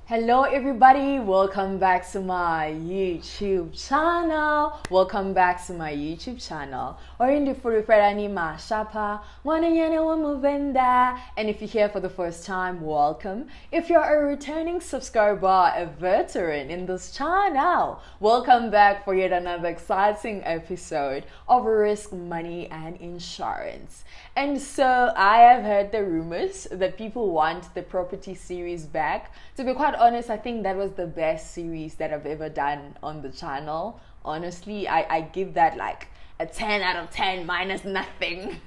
Hello everybody, welcome back to my YouTube channel. Welcome back to my YouTube channel. Orindi Furifredani Mashapa, Wananyana Wamuvenda. And if you're here for the first time, welcome. If you're a returning subscriber, a veteran in this channel, welcome back for yet another exciting episode of Risk Money and Insurance. And so I have heard the rumors that people want the property series back. To be quite honest, I think that was the best series that I've ever done on the channel. Honestly, I give that like a 10 out of 10 minus nothing.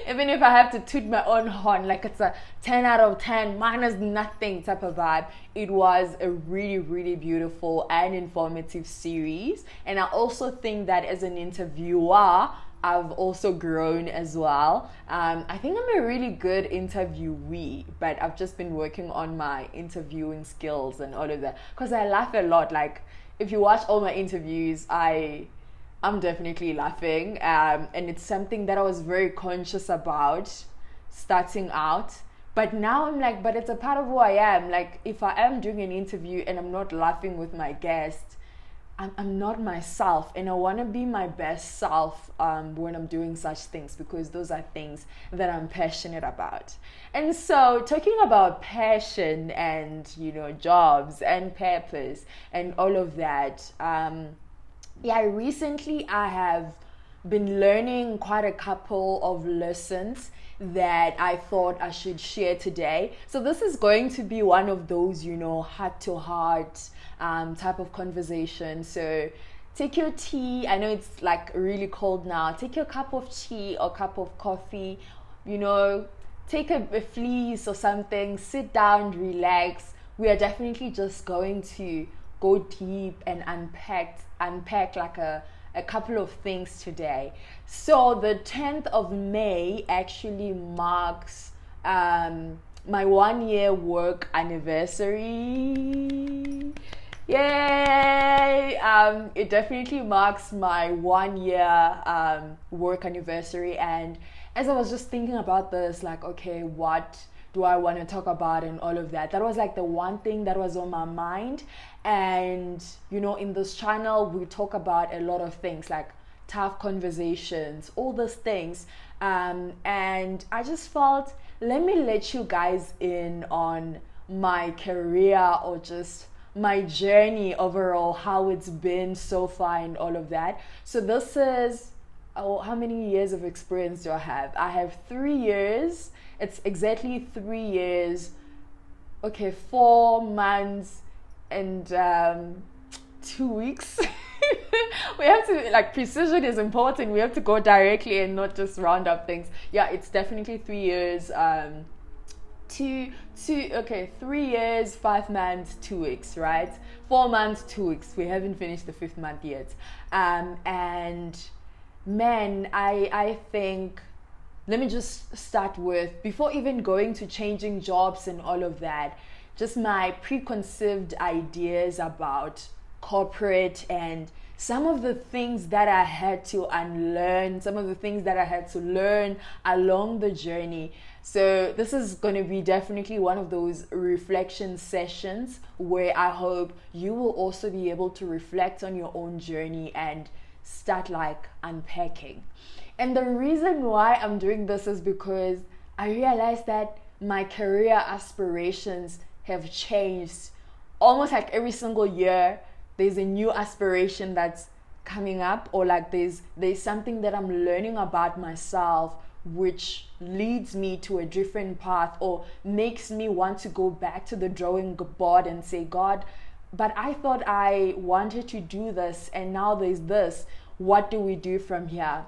Even if I have to toot my own horn, like it's a 10 out of 10 minus nothing type of vibe, it was a really, really beautiful and informative series. And I also think that as an interviewer, I've also grown as well. I think I'm a really good interviewee, but I've just been working on my interviewing skills and all of that. Because I laugh a lot. Like, if you watch all my interviews, I'm definitely laughing. And it's something that I was very conscious about starting out. But now I'm like, but it's a part of who I am. Like, if I am doing an interview and I'm not laughing with my guest, I'm not myself, and I want to be my best self when I'm doing such things, because those are things that I'm passionate about. And so, talking about passion and jobs and purpose and all of that, recently I have been learning quite a couple of lessons that I thought I should share today. So this is going to be one of those, heart to heart type of conversation. So take your tea. I know it's like really cold now. Take your cup of tea or cup of coffee, take a fleece or something, sit down, relax. We are definitely just going to go deep and unpack like a couple of things today. So the 10th of May actually marks my 1 year work anniversary. Yay! It definitely marks my 1 year work anniversary, and as I was just thinking about this, like, okay, what do I want to talk about and all of that, that was like the one thing that was on my mind. And in this channel we talk about a lot of things like tough conversations, all those things, and I just felt, let me let you guys in on my career, or just my journey overall, how it's been so far and all of that. So this is, how many years of experience do I have? I have 3 years. It's exactly 3 years. Okay, 4 months and 2 weeks. We have to, like, precision is important. We have to go directly and not just round up things. Yeah, it's definitely 3 years. 3 years, 5 months, 2 weeks, right? 4 months, 2 weeks. We haven't finished the 5th month yet. And man, I think, let me just start with, before even going to changing jobs and all of that, just my preconceived ideas about corporate and some of the things that I had to unlearn, some of the things that I had to learn along the journey. So this is going to be definitely one of those reflection sessions where I hope you will also be able to reflect on your own journey and start like unpacking. And the reason why I'm doing this is because I realized that my career aspirations have changed almost like every single year. There's a new aspiration that's coming up, or like there's something that I'm learning about myself which leads me to a different path, or makes me want to go back to the drawing board and say, God, but I thought I wanted to do this, and now there's this. What do we do from here?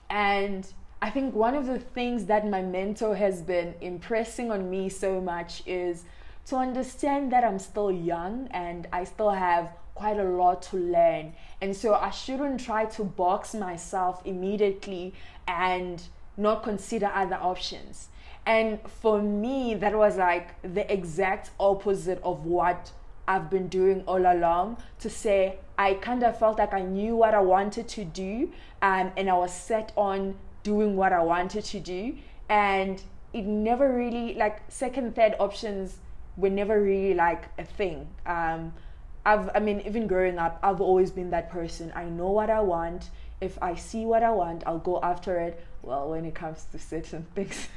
And I think one of the things that my mentor has been impressing on me so much is to understand that I'm still young and I still have quite a lot to learn. And so I shouldn't try to box myself immediately and not consider other options. And for me, that was like the exact opposite of what I've been doing all along. To say, I kind of felt like I knew what I wanted to do, and I was set on doing what I wanted to do, and it never really, like, second, third options were never really like a thing. I mean, even growing up, I've always been that person. I know what I want. If I see what I want, I'll go after it. Well, when it comes to certain things,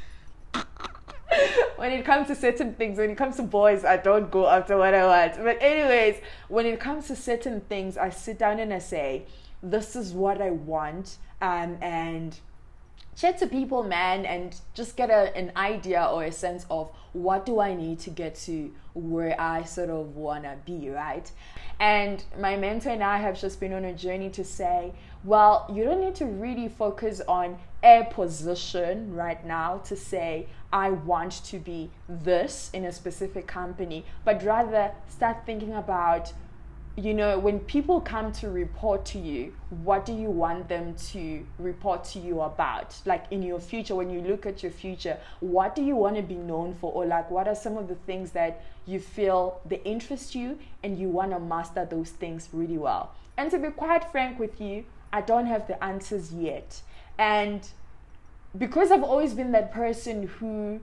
when it comes to boys, I don't go after what I want. But anyways, when it comes to certain things, I sit down and I say, this is what I want, and chat to people, man, and just get an idea or a sense of what do I need to get to where I sort of wanna be, right? And my mentor and I have just been on a journey to say, well, you don't need to really focus on a position right now to say, I want to be this in a specific company, but rather start thinking about, when people come to report to you, what do you want them to report to you about? Like in your future, when you look at your future, what do you want to be known for? Or like, what are some of the things that you feel they interest you and you want to master those things really well? And to be quite frank with you, I don't have the answers yet. And because I've always been that person who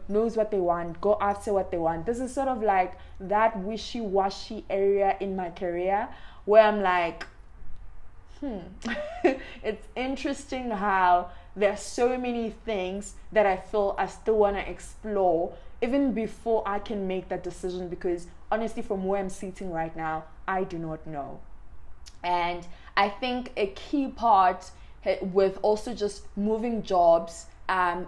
knows what they want, go after what they want. This is sort of like that wishy-washy area in my career where I'm like, it's interesting how there are so many things that I feel I still want to explore even before I can make that decision, because honestly, from where I'm sitting right now, I do not know. And I think a key part with also just moving jobs,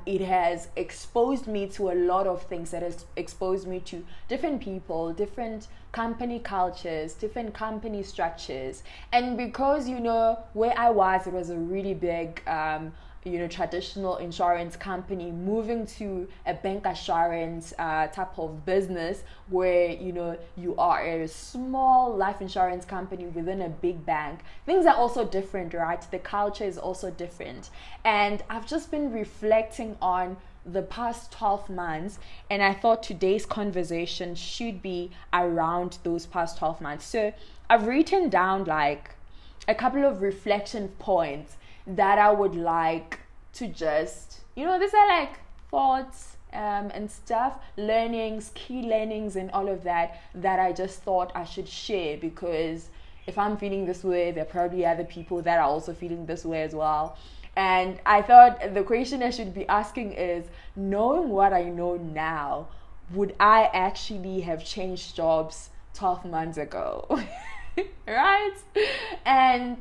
it has exposed me to a lot of things. That has exposed me to different people, different company cultures, different company structures. And because, where I was, it was a really big, traditional insurance company, moving to a bank assurance type of business where, you are a small life insurance company within a big bank. Things are also different, right? The culture is also different. And I've just been reflecting on the past 12 months, and I thought today's conversation should be around those past 12 months. So I've written down like a couple of reflection points that I would like to just, these are like thoughts and stuff, learnings, key learnings and all of that I just thought I should share, because if I'm feeling this way, there are probably other people that are also feeling this way as well. And I thought the question I should be asking is, knowing what I know now, would I actually have changed jobs 12 months ago? Right? And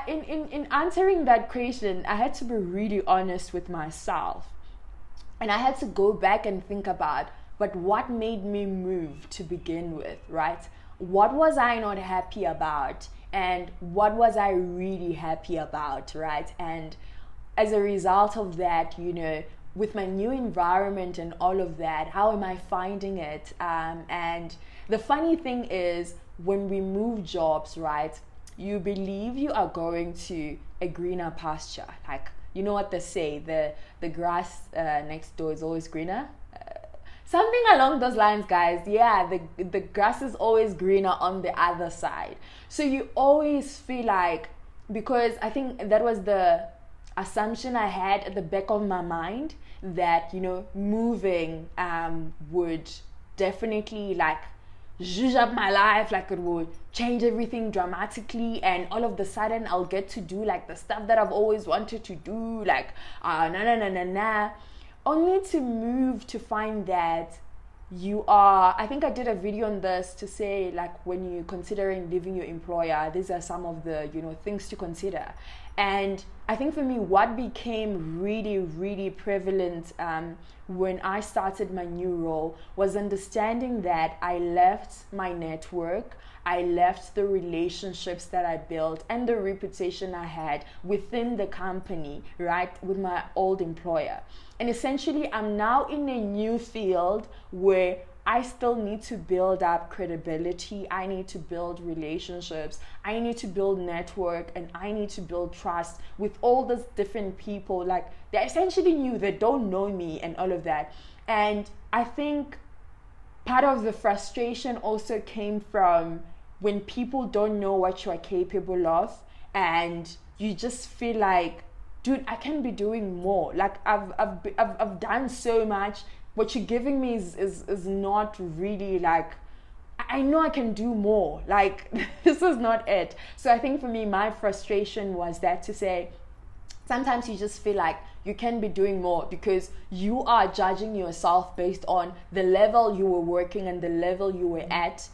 in answering that question, I had to be really honest with myself. And I had to go back and think about, but what made me move to begin with, right? What was I not happy about? And what was I really happy about, right? And as a result of that, with my new environment and all of that, how am I finding it? And the funny thing is, when we move jobs, right, you believe you are going to a greener pasture. Like, you know what they say, the grass next door is always greener. Something along those lines, guys. Yeah, the grass is always greener on the other side. So you always feel like, because I think that was the assumption I had at the back of my mind, that, moving would definitely like zhuzh up my life, like it would change everything dramatically, and all of the sudden I'll get to do like the stuff that I've always wanted to do, like only to move to find that I think I did a video on this to say, like, when you're considering leaving your employer, these are some of the things to consider. And I think for me, what became really, really prevalent when I started my new role was understanding that I left my network, I left the relationships that I built and the reputation I had within the company, right, with my old employer. And essentially, I'm now in a new field where I still need to build up credibility. I need to build relationships. I need to build network, and I need to build trust with all these different people. Like, they're essentially new, they don't know me and all of that. And I think part of the frustration also came from when people don't know what you are capable of, and you just feel like, dude, I can be doing more. Like, I've done so much. what you're giving me is not really like, I know I can do more. Like, this is not it. So I think for me, my frustration was that, to say, sometimes you just feel like you can be doing more because you are judging yourself based on the level you were working and the level you were at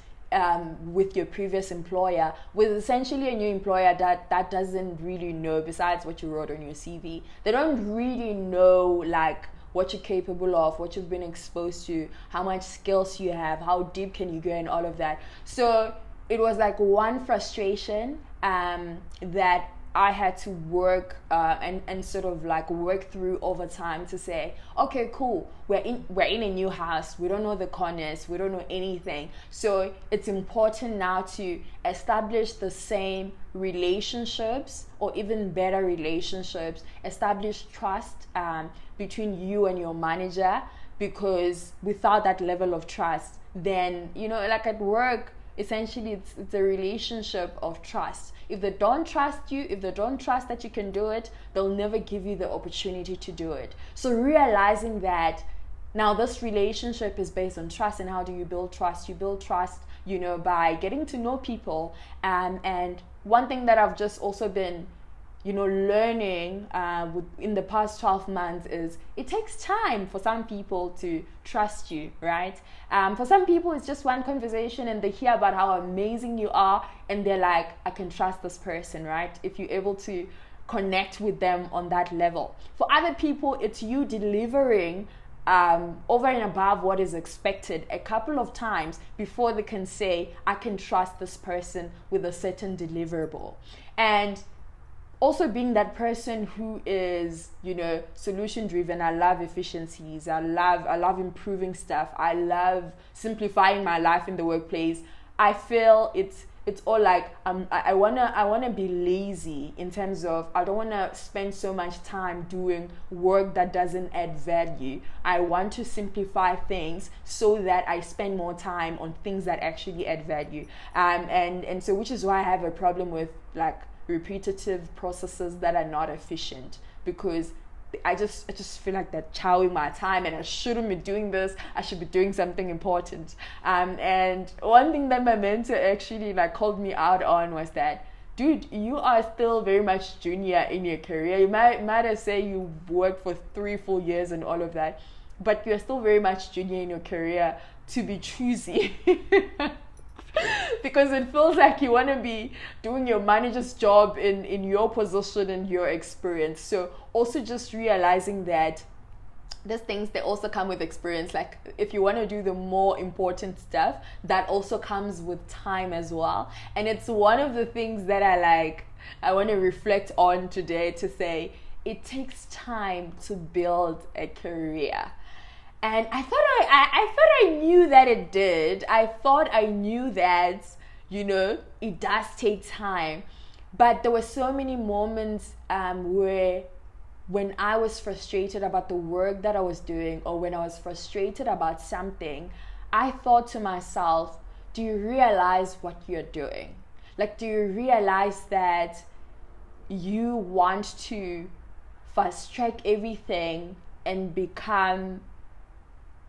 with your previous employer, with essentially a new employer that doesn't really know, besides what you wrote on your CV. They don't really know like what you're capable of, what you've been exposed to, how much skills you have, how deep can you go, and all of that. So it was like one frustration that I had to work and sort of like work through over time, to say, okay, cool, we're in a new house, we don't know the corners, we don't know anything. So it's important now to establish the same relationships, or even better relationships, establish trust between you and your manager, because without that level of trust, then, you know, like at work, essentially it's a relationship of trust. If they don't trust you, if they don't trust that you can do it, they'll never give you the opportunity to do it. So realizing that now this relationship is based on trust. And how do you build trust? You build trust, you know, by getting to know people. And one thing that I've just also been, you know, learning in the past 12 months is it takes time for some people to trust you, right? For some people, it's just one conversation and they hear about how amazing you are and they're like, I can trust this person, right? If you're able to connect with them on that level. For other people, it's you delivering over and above what is expected a couple of times before they can say, I can trust this person with a certain deliverable. And also being that person who is, you know, solution driven. I love efficiencies. I love improving stuff. I love simplifying my life in the workplace. I feel it's all like I wanna be lazy in terms of, I don't wanna spend so much time doing work that doesn't add value. I want to simplify things so that I spend more time on things that actually add value. And so, which is why I have a problem with like repetitive processes that are not efficient, because I just feel like they're chowing my time and I shouldn't be doing this. I should be doing something important. And one thing that my mentor actually like called me out on was that, dude, you are still very much junior in your career. You might have said you worked for 3 full years and all of that, but you're still very much junior in your career to be choosy. Because it feels like you want to be doing your manager's job in your position and your experience. So also just realizing that these things, they also come with experience. Like if you want to do the more important stuff, that also comes with time as well. And it's one of the things that I want to reflect on today, to say it takes time to build a career. And I thought I knew that it did. I thought I knew that, you know, it does take time. But there were so many moments where when I was frustrated about the work that I was doing, or when I was frustrated about something, I thought to myself, do you realize what you're doing? Like, do you realize that you want to fast track everything and become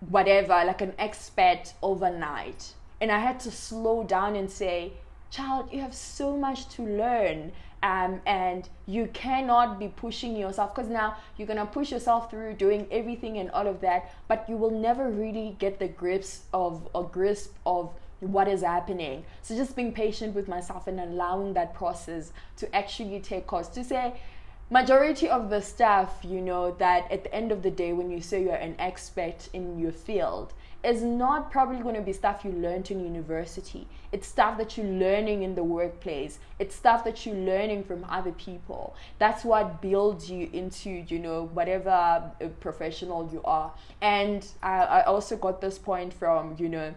whatever, like an expert overnight? And I had to slow down and say, child, you have so much to learn, and you cannot be pushing yourself, because now you're gonna push yourself through doing everything and all of that, but you will never really get the grasp of what is happening. So just being patient with myself and allowing that process to actually take course. To say, majority of the stuff, you know, that at the end of the day, when you say you're an expert in your field, is not probably going to be stuff you learned in university. It's stuff that you're learning in the workplace. It's stuff that you're learning from other people. That's what builds you into, you know, whatever professional you are. And I also got this point from, you know,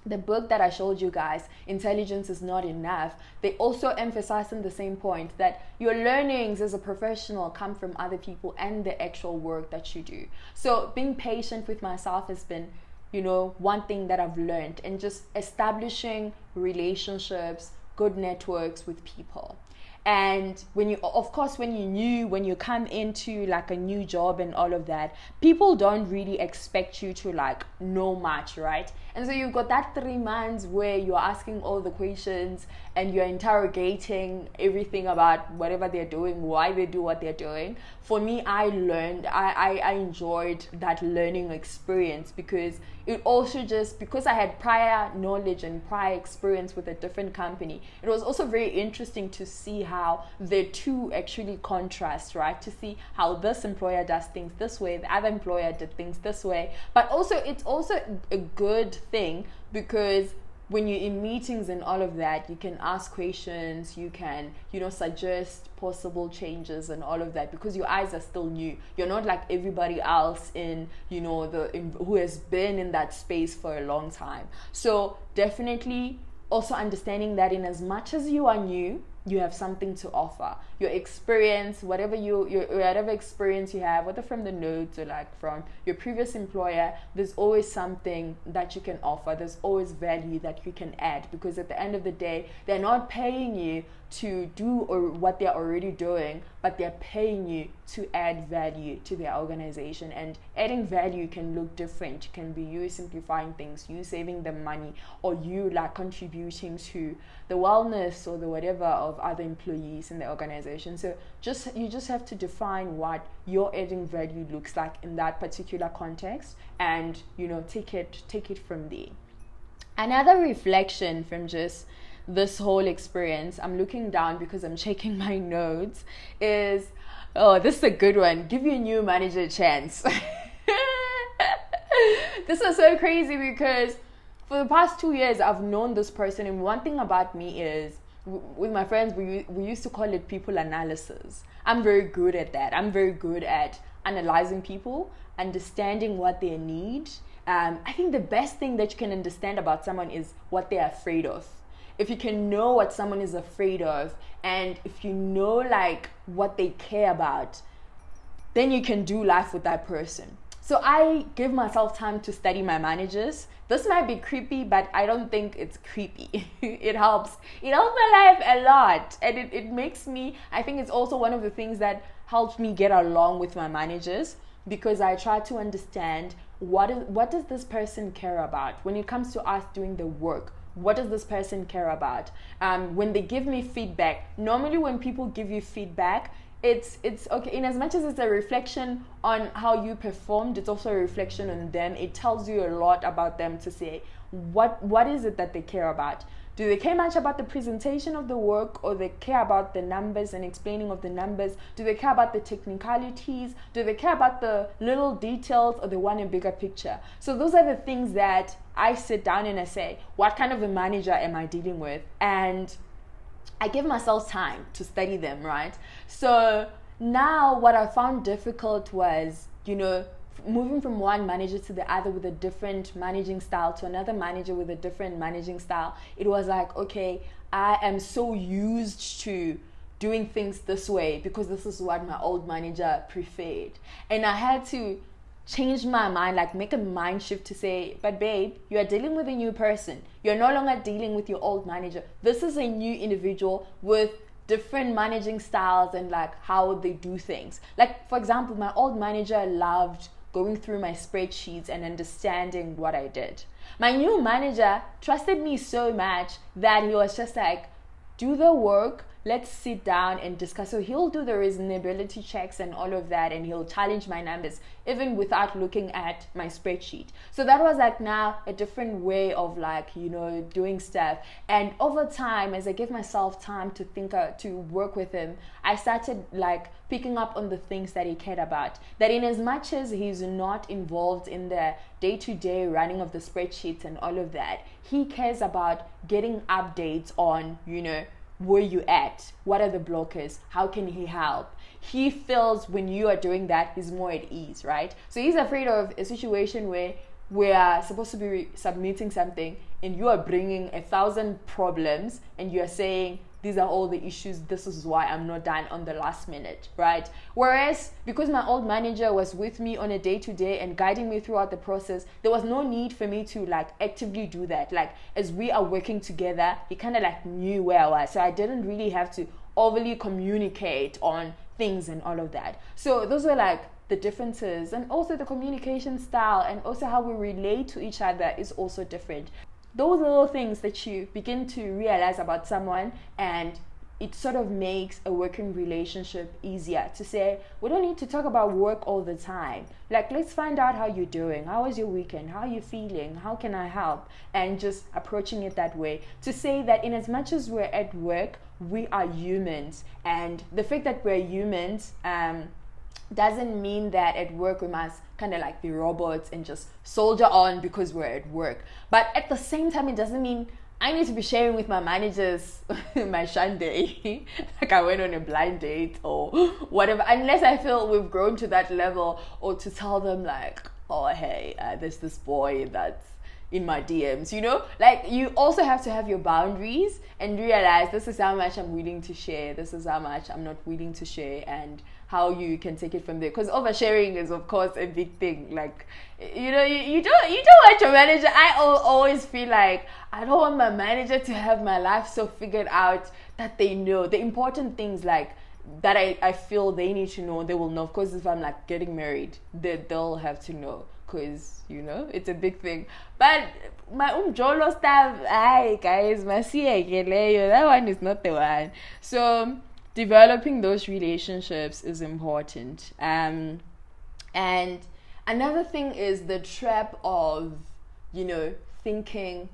the book that I showed you guys, Intelligence is Not Enough. They also emphasize on the same point that your learnings as a professional come from other people and the actual work that you do. So being patient with myself has been, you know, one thing that I've learned, and just establishing relationships, good networks with people. And when you, of course, when you come into like a new job and all of that, people don't really expect you to like know much, right? And so you've got that 3 months where you're asking all the questions and you're interrogating everything about whatever they're doing, why they do what they're doing. For me, I learned, I enjoyed that learning experience, because it also just, because I had prior knowledge and prior experience with a different company, it was also very interesting to see how the two actually contrast, right? To see how this employer does things this way, the other employer did things this way. But also, it's also a good thing, because when you're in meetings and all of that, you can ask questions, you can, suggest possible changes and all of that, because your eyes are still new. You're not like everybody else who has been in that space for a long time. So definitely also understanding that in as much as you are new, you have something to offer. Your experience, whatever experience you have, whether from the notes or like from your previous employer, there's always something that you can offer. There's always value that you can add, because at the end of the day, they're not paying you to do or what they're already doing, but they're paying you to add value to their organization. And adding value can look different. It can be you simplifying things, you saving them money, or you like contributing to the wellness or the whatever of other employees in the organization. So you just have to define what your adding value looks like in that particular context, and take it from there. Another reflection from just this whole experience, I'm looking down because I'm checking my notes, is, oh, this is a good one. Give your new manager a chance. This is so crazy, because for the past 2 years, I've known this person, and one thing about me is, with my friends, we used to call it people analysis. I'm very good at that. I'm very good at analyzing people, understanding what they need. I think the best thing that you can understand about someone is what they're afraid of. If you can know what someone is afraid of, and if you know like what they care about, then you can do life with that person. So I give myself time to study my managers. This might be creepy, but I don't think it's creepy. It helps my life a lot, and it makes me, I think it's also one of the things that helps me get along with my managers, because I try to understand what does this person care about when it comes to us doing the work. What does this person care about? When they give me feedback, normally when people give you feedback, it's okay. In as much as it's a reflection on how you performed, it's also a reflection on them. It tells you a lot about them to say, what is it that they care about? Do they care much about the presentation of the work, or they care about the numbers and explaining of the numbers? Do they care about the technicalities? Do they care about the little details, or they want a bigger picture? So those are the things that I sit down and I say, what kind of a manager am I dealing with? And I give myself time to study them, right? So now what I found difficult was, moving from one manager to the other with a different managing style, to another manager with a different managing style. It was like, okay, I am so used to doing things this way because this is what my old manager preferred. And I had to change my mind, like make a mind shift to say, but babe, you are dealing with a new person. You're no longer dealing with your old manager. This is a new individual with different managing styles and like how they do things. Like, for example, my old manager loved going through my spreadsheets and understanding what I did. My new manager trusted me so much that he was just like, do the work, let's sit down and discuss. So he'll do the reasonability checks and all of that, and he'll challenge my numbers even without looking at my spreadsheet. So that was like now a different way of like, doing stuff. And over time, as I gave myself time to think, to work with him, I started like picking up on the things that he cared about. That in as much as he's not involved in the day-to-day running of the spreadsheets and all of that, he cares about getting updates on, where you at, what are the blockers, how can he help. He feels when you are doing that, he's more at ease, right? So he's afraid of a situation where we are supposed to be submitting something and you are bringing 1,000 problems and you are saying, these are all the issues, this is why I'm not done on the last minute, right? Whereas, because my old manager was with me on a day-to-day and guiding me throughout the process, there was no need for me to like actively do that. Like, as we are working together, he kind of like knew where I was. So I didn't really have to overly communicate on things and all of that. So those were like the differences, and also the communication style, and also how we relate to each other is also different. Those little things that you begin to realize about someone, and it sort of makes a working relationship easier to say, we don't need to talk about work all the time. Like, let's find out how you're doing. How was your weekend? How are you feeling? How can I help? And just approaching it that way. To say that in as much as we're at work, we are humans. And the fact that we're humans doesn't mean that at work we must kind of like be robots and just soldier on because we're at work. But at the same time, it doesn't mean I need to be sharing with my managers my Sunday like I went on a blind date or whatever, unless I feel we've grown to that level, or to tell them like, oh hey, there's this boy that's in my DMs, you know. Like, you also have to have your boundaries and realize this is how much I'm willing to share, this is how much I'm not willing to share, and how you can take it from there. Because oversharing is of course a big thing. Like, you know, you don't want your manager. I always feel like I don't want my manager to have my life so figured out that they know the important things, like that I feel they need to know, they will know. Of course, if I'm like getting married, they'll have to know, because you know it's a big thing. But my umjolo stuff, ay guys, that one is not the one. So developing those relationships is important. And another thing is the trap of, you know, thinking,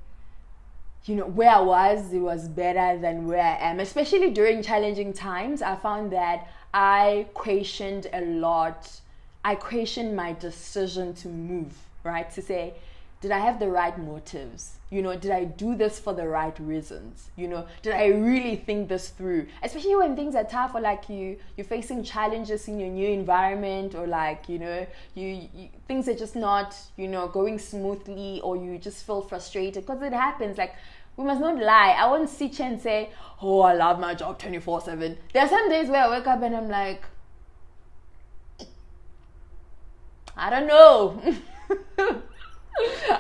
you know, where I was, it was better than where I am. Especially during challenging times, I found that I questioned a lot. I questioned my decision to move, right? To say, did I have the right motives? You know, did I do this for the right reasons? You know, did I really think this through? Especially when things are tough, or like you're facing challenges in your new environment, or like, you know, you things are just not, you know, going smoothly, or you just feel frustrated, because it happens. Like, we must not lie. I won't sit here and say, oh, I love my job 24/7. There are some days where I wake up and I'm like, I don't know.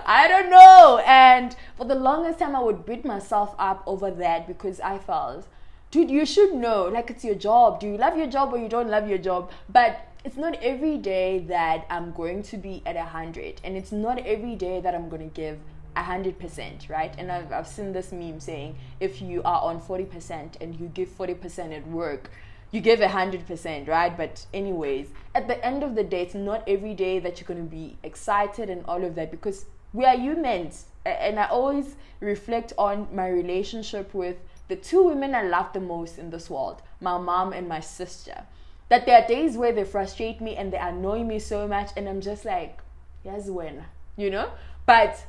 I don't know. And for the longest time, I would beat myself up over that, because I felt, dude, you should know, like, it's your job. Do you love your job or you don't love your job? But it's not every day that I'm going to be at 100, and it's not every day that I'm going to give 100%, right? And I've seen this meme saying, if you are on 40% and you give 40% at work, you give 100%, right? But anyways, at the end of the day, it's not every day that you're going to be excited and all of that, because we are humans. And I always reflect on my relationship with the two women I love the most in this world, my mom and my sister. That there are days where they frustrate me and they annoy me so much, and I'm just like, yes, when, you know? But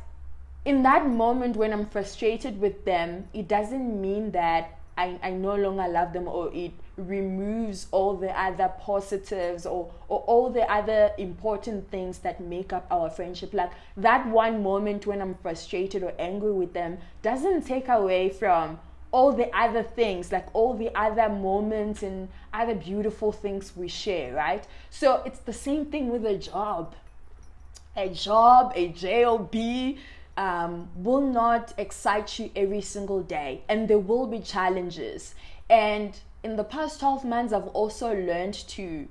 in that moment when I'm frustrated with them, it doesn't mean that I no longer love them, or it removes all the other positives, or all the other important things that make up our friendship. Like, that one moment when I'm frustrated or angry with them doesn't take away from all the other things, like all the other moments and other beautiful things we share, right? So it's the same thing with a job. A job, a job, will not excite you every single day, and there will be challenges. And in the past 12 months, I've also learned to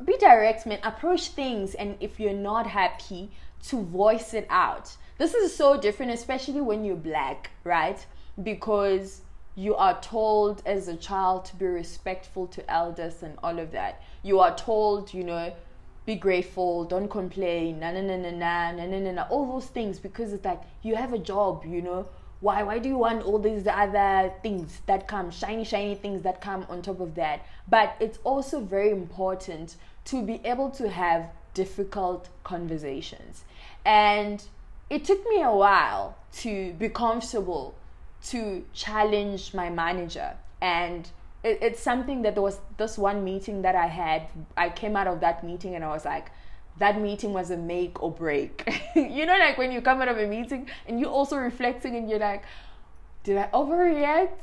be direct, man. Approach things, and if you're not happy, to voice it out. This is so different, especially when you're Black, right? Because you are told as a child to be respectful to elders and all of that. You are told, you know, be grateful, don't complain, all those things, because it's like, you have a job, you know. Why do you want all these other things that come, shiny things that come on top of that? But it's also very important to be able to have difficult conversations. And it took me a while to be comfortable to challenge my manager. And it's something that there was this one meeting that I had. I came out of that meeting and I was like, that meeting was a make or break. You know, like when you come out of a meeting and you're also reflecting and you're like, did I overreact?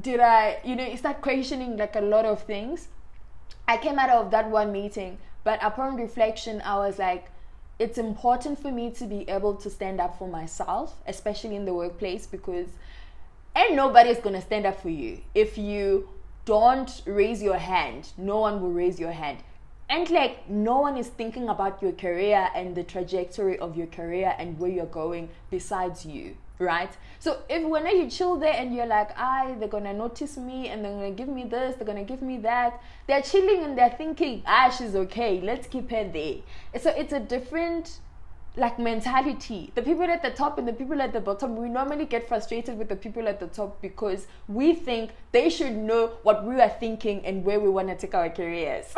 Did I, you know, you start questioning like a lot of things. I came out of that one meeting, but upon reflection, I was like, it's important for me to be able to stand up for myself, especially in the workplace, because and nobody's going to stand up for you. If you don't raise your hand, no one will raise your hand. And like, no one is thinking about your career and the trajectory of your career and where you're going besides you, right? So if when you chill there and you're like, they're gonna notice me and they're gonna give me this, they're gonna give me that, they're chilling and they're thinking, she's okay, let's keep her there. So it's a different like mentality. The people at the top and the people at the bottom, we normally get frustrated with the people at the top because we think they should know what we are thinking and where we want to take our careers.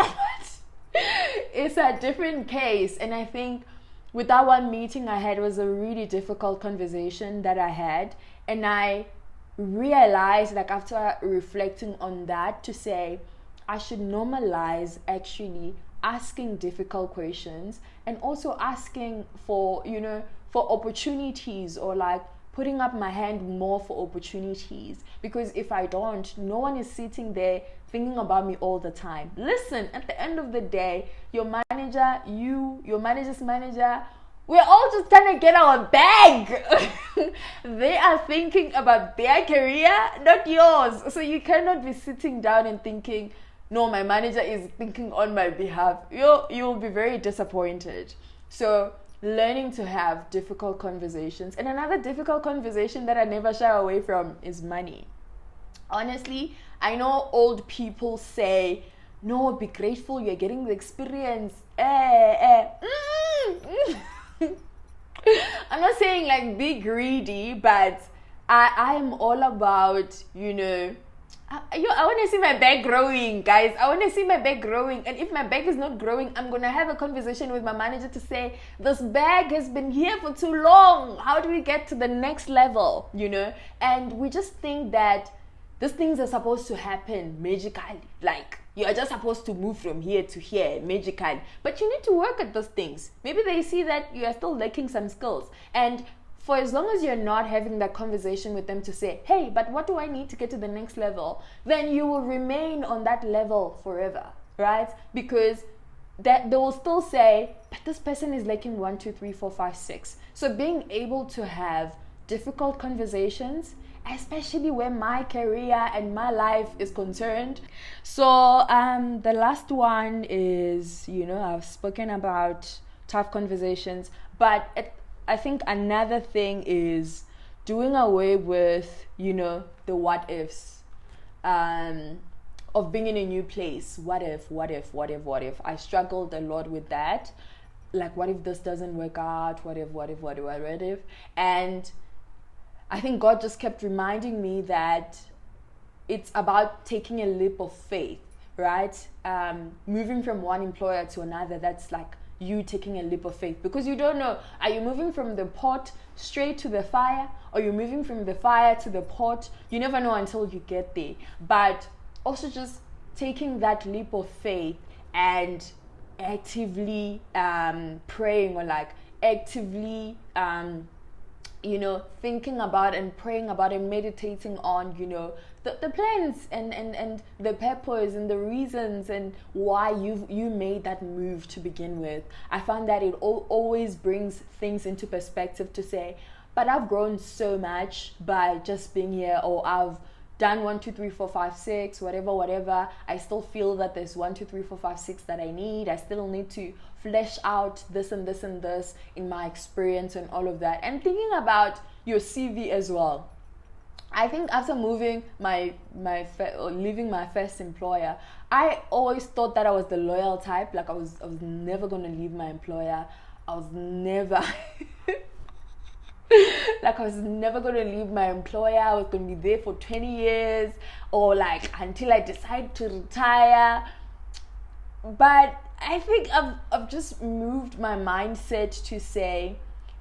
It's a different case. And I think with that one meeting I had, was a really difficult conversation that I had, and I realized, like, after reflecting on that, to say I should normalize actually asking difficult questions, and also asking for, for opportunities, or like putting up my hand more for opportunities. Because if I don't, no one is sitting there thinking about me all the time. Listen, at the end of the day, your manager, your manager's manager, we're all just trying to get our bag. They are thinking about their career, not yours. So you cannot be sitting down and thinking, no, my manager is thinking on my behalf. You'll be very disappointed. So learning to have difficult conversations. And another difficult conversation that I never shy away from is money. Honestly, I know old people say, no, be grateful, you're getting the experience. I'm not saying like be greedy, but I am all about, I want to see my bag growing, guys. I want to see my bag growing. And if my bag is not growing, I'm going to have a conversation with my manager to say, this bag has been here for too long. How do we get to the next level, And we just think that these things are supposed to happen magically. Like, you are just supposed to move from here to here magically. But you need to work at those things. Maybe they see that you are still lacking some skills. And for as long as you're not having that conversation with them to say, hey, but what do I need to get to the next level? Then you will remain on that level forever, right? Because that they will still say, but this person is lacking 1, 2, 3, 4, 5, 6. So being able to have difficult conversations, especially where my career and my life is concerned. So the last one is, I've spoken about tough conversations, but I think another thing is doing away with, the what ifs of being in a new place. What if? I struggled a lot with that. Like, what if this doesn't work out? What if? And I think God just kept reminding me that it's about taking a leap of faith, right? Moving from one employer to another, that's like you taking a leap of faith, because you don't know, are you moving from the pot straight to the fire, or you're moving from the fire to the pot? You never know until you get there. But also just taking that leap of faith and actively praying, or like actively thinking about and praying about and meditating on, the plans and the purpose and the reasons and why you made that move to begin with. I found that it always brings things into perspective to say, but I've grown so much by just being here, or I've done 1, 2, 3, 4, 5, 6, whatever. I still feel that there's 1, 2, 3, 4, 5, 6 that I need. I still need to flesh out this and this and this in my experience and all of that. And thinking about your CV as well. I think after moving leaving my first employer, I always thought that I was the loyal type. Like, I was never gonna leave my employer. I was never gonna leave my employer. I was gonna be there for 20 years, or like until I decide to retire. But I think I've just moved my mindset to say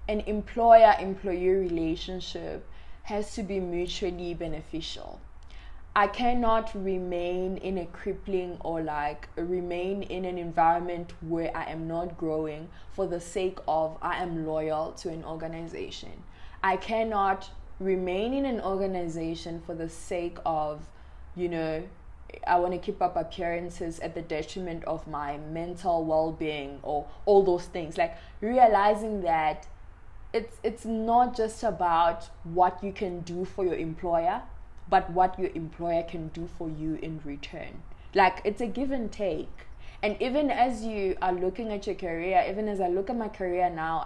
an employer-employee relationship has to be mutually beneficial. I cannot remain in a crippling, or like remain in an environment where I am not growing for the sake of I am loyal to an organization. I cannot remain in an organization for the sake of, I want to keep up appearances at the detriment of my mental well-being, or all those things. Like, realizing that it's not just about what you can do for your employer, but what your employer can do for you in return. Like, it's a give and take. And even as you are looking at your career, even as I look at my career now,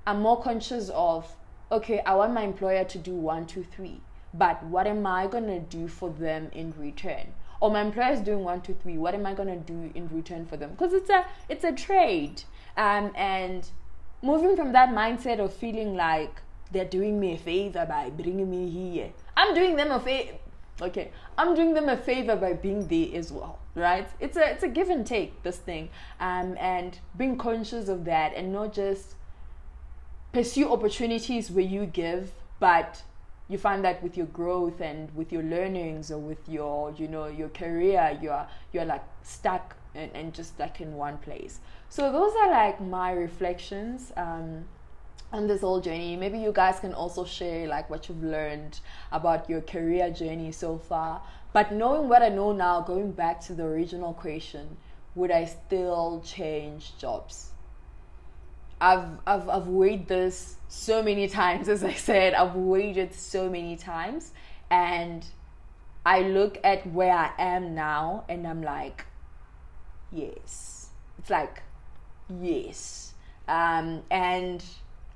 I'm more conscious of, okay, I want my employer to do 1, 2, 3, but what am I gonna do for them in return? Or my employer is doing 1, 2, 3, what am I gonna do in return for them? Because it's a trade. And moving from that mindset of feeling like they're doing me a favor by bringing me here, I'm doing them a favor. Okay, I'm doing them a favor by being there as well, right? It's a give and take, this thing, and being conscious of that, and not just pursue opportunities where you give, but you find that with your growth and with your learnings, or with your, you know, your career, you're like stuck and just like in one place. So those are like my reflections on this whole journey. Maybe you guys can also share like what you've learned about your career journey so far. But knowing what I know now, going back to the original question, would I still change jobs? I've weighed this so many times. As I said, I've weighed it so many times, and I look at where I am now and I'm like, yes. It's like, yes. And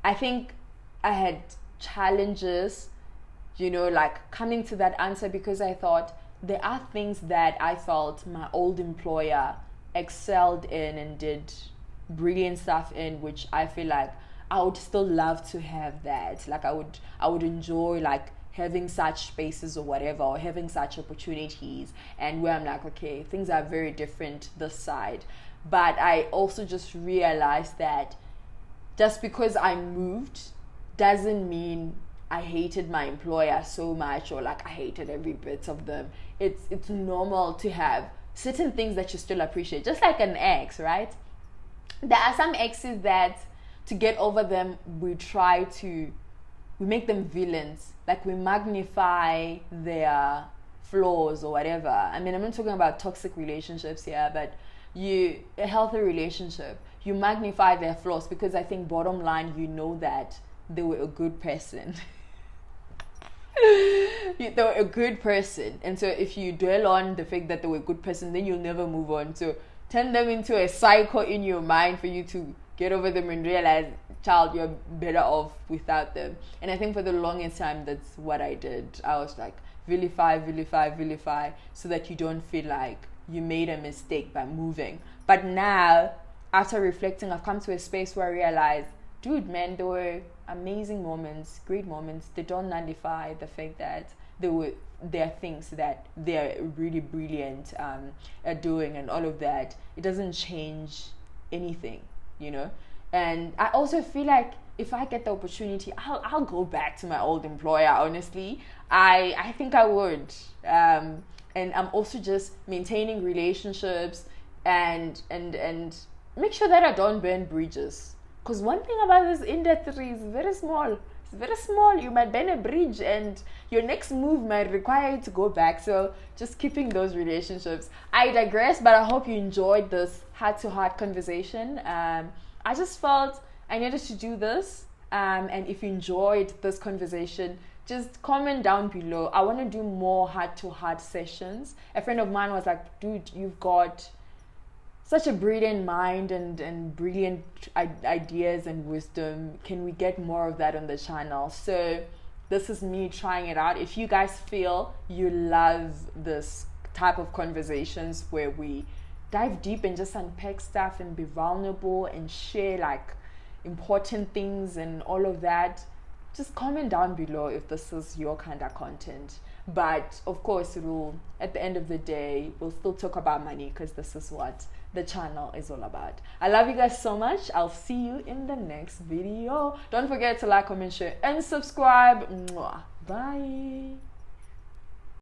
I think I had challenges, you know, like coming to that answer, because I thought there are things that I felt my old employer excelled in and did brilliant stuff in, which I feel like I would still love to have that. Like I would enjoy like having such spaces or whatever, or having such opportunities, and where I'm like, okay, things are very different this side. But I also just realized that just because I moved doesn't mean I hated my employer so much, or like I hated every bit of them. It's normal to have certain things that you still appreciate, just like an ex, right? There are some exes that, to get over them, we make them villains. Like we magnify their flaws or whatever. I mean, I'm not talking about toxic relationships here, but a healthy relationship, you magnify their flaws, because I think bottom line, you know that they were a good person. They were a good person. And so if you dwell on the fact that they were a good person, then you'll never move on. So turn them into a cycle in your mind for you to get over them and realize, child, you're better off without them. And I think for the longest time, that's what I did. I was like, vilify, so that you don't feel like you made a mistake by moving. But now, after reflecting, I've come to a space where I realize, dude, man, there were amazing moments, great moments. They don't nullify the fact that there are things that they're really brilliant at doing, and all of that. It doesn't change anything, you know. And I also feel like if I get the opportunity, I'll go back to my old employer. Honestly, I think I would. And I'm also just maintaining relationships and make sure that I don't burn bridges. Because one thing about this industry is very small. It's very small. You might burn a bridge and your next move might require you to go back. So just keeping those relationships. I digress, but I hope you enjoyed this heart-to-heart conversation. I just felt I needed to do this. And if you enjoyed this conversation, just comment down below. I want to do more heart-to-heart sessions. A friend of mine was like, dude, you've got such a brilliant mind and brilliant ideas and wisdom. Can we get more of that on the channel? So this is me trying it out. If you guys feel you love this type of conversations where we dive deep and just unpack stuff and be vulnerable and share like important things and all of that, just comment down below if this is your kind of content. But of course, at the end of the day, we'll still talk about money, because this is what the channel is all about. I love you guys so much. I'll see you in the next video. Don't forget to like, comment, share, and subscribe. Mwah. Bye.